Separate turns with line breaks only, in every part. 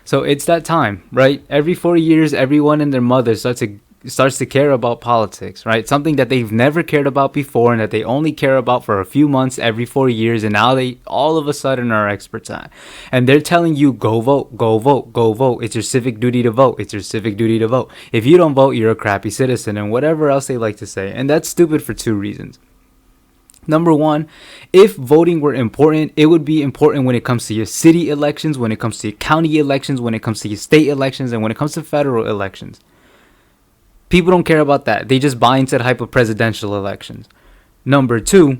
So it's that time, right? Every 4 years, everyone and their mother starts to care about politics, right? Something that they've never cared about before and that they only care about for a few months every 4 years, and now they all of a sudden are experts on. And they're telling you, go vote, go vote, go vote. It's your civic duty to vote. It's your civic duty to vote. If you don't vote, you're a crappy citizen, and whatever else they like to say. And that's stupid for two reasons. Number one, if voting were important, it would be important when it comes to your city elections, when it comes to your county elections, when it comes to your state elections, and when it comes to federal elections. People don't care about that. They just buy into the hype of presidential elections. Number two,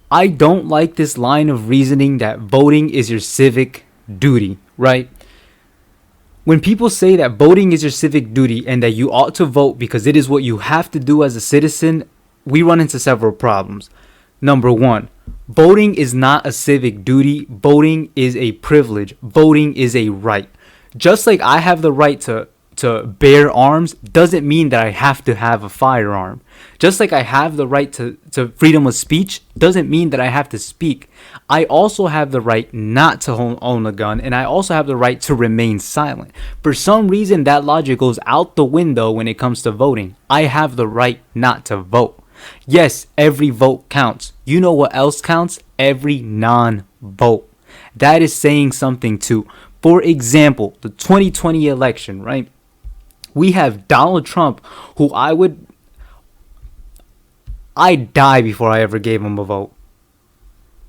I don't like this line of reasoning that voting is your civic duty, right? When people say that voting is your civic duty and that you ought to vote because it is what you have to do as a citizen, we run into several problems. Number one, voting is not a civic duty. Voting is a privilege. Voting is a right. Just like I have the right to bear arms doesn't mean that I have to have a firearm. Just like I have the right to freedom of speech doesn't mean that I have to speak. I also have the right not to own a gun, and I also have the right to remain silent. For some reason, that logic goes out the window when it comes to voting. I have the right not to vote. Yes, every vote counts. You know what else counts? Every non-vote. That is saying something too. For example, the 2020 election, right? We have Donald Trump, who I'd die before I ever gave him a vote.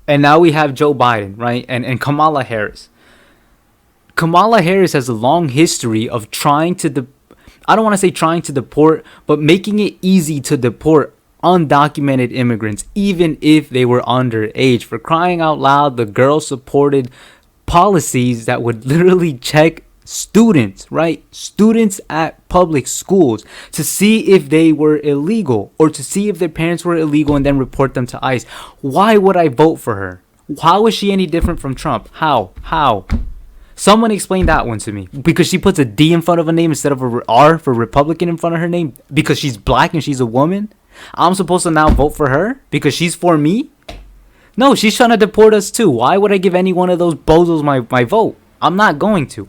And now we have Joe Biden, right? And Kamala Harris. Kamala Harris has a long history of trying to, I don't want to say trying to deport, but making it easy to deport undocumented immigrants, even if they were underage. For crying out loud, the girl supported policies that would literally check students, right? Students at public schools to see if they were illegal or to see if their parents were illegal and then report them to ICE. Why would I vote for her? How is she any different from Trump? How? Someone explain that one to me. Because she puts a D in front of a name instead of a R for Republican in front of her name because she's black and she's a woman? I'm supposed to now vote for her because she's for me? No, she's trying to deport us too. Why would I give any one of those bozos my vote? I'm not going to.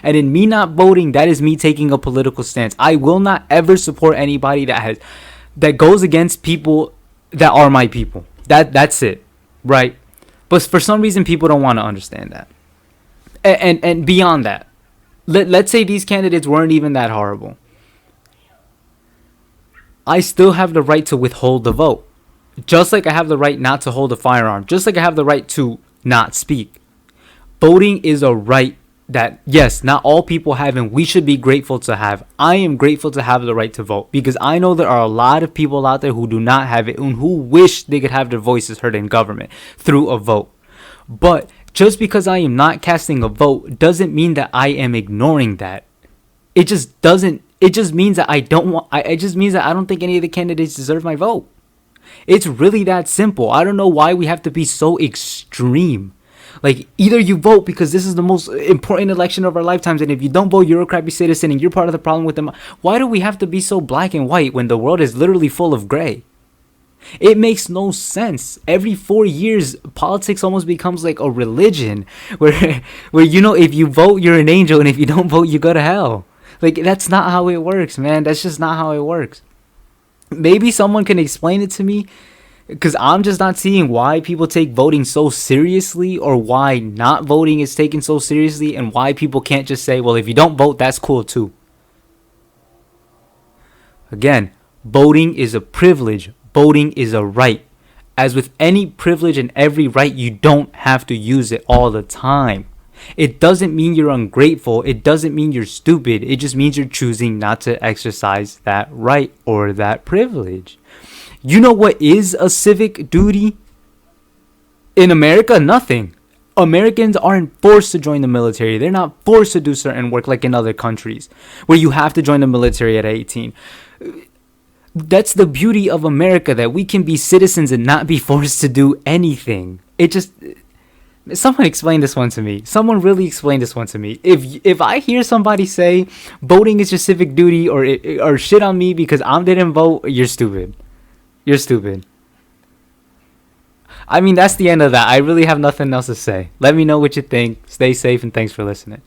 And in me not voting, that is me taking a political stance. I will not ever support anybody that goes against people that are my people. That's it, right? But for some reason, people don't want to understand that. And beyond that, let's say these candidates weren't even that horrible. I still have the right to withhold the vote. Just like I have the right not to hold a firearm. Just like I have the right to not speak. Voting is a right that, yes, not all people have, and we should be grateful to have. I am grateful to have the right to vote because I know there are a lot of people out there who do not have it and who wish they could have their voices heard in government through a vote. But just because I am not casting a vote doesn't mean that I am ignoring that. It just doesn't. It just means that it just means that I don't think any of the candidates deserve my vote. It's really that simple. I don't know why we have to be so extreme. Like, either you vote because this is the most important election of our lifetimes, and if you don't vote, you're a crappy citizen and you're part of the problem with them. Why do we have to be so black and white when the world is literally full of gray? It makes no sense. Every 4 years, politics almost becomes like a religion where if you vote, you're an angel, and if you don't vote, you go to hell. Like, that's not how it works, man. That's just not how it works. Maybe someone can explain it to me, because I'm just not seeing why people take voting so seriously, or why not voting is taken so seriously, and why people can't just say, well, if you don't vote, that's cool too. Again, voting is a privilege. Voting is a right. As with any privilege and every right, you don't have to use it all the time. It doesn't mean you're ungrateful. It doesn't mean you're stupid. It just means you're choosing not to exercise that right or that privilege. You know what is a civic duty? In America, nothing. Americans aren't forced to join the military. They're not forced to do certain work like in other countries where you have to join the military at 18. That's the beauty of America, that we can be citizens and not be forced to do anything. Someone explain this one to me. Someone really explain this one to me. If I hear somebody say voting is your civic duty, or shit on me because I didn't vote, you're stupid. You're stupid. I mean, that's the end of that. I really have nothing else to say. Let me know what you think. Stay safe and thanks for listening.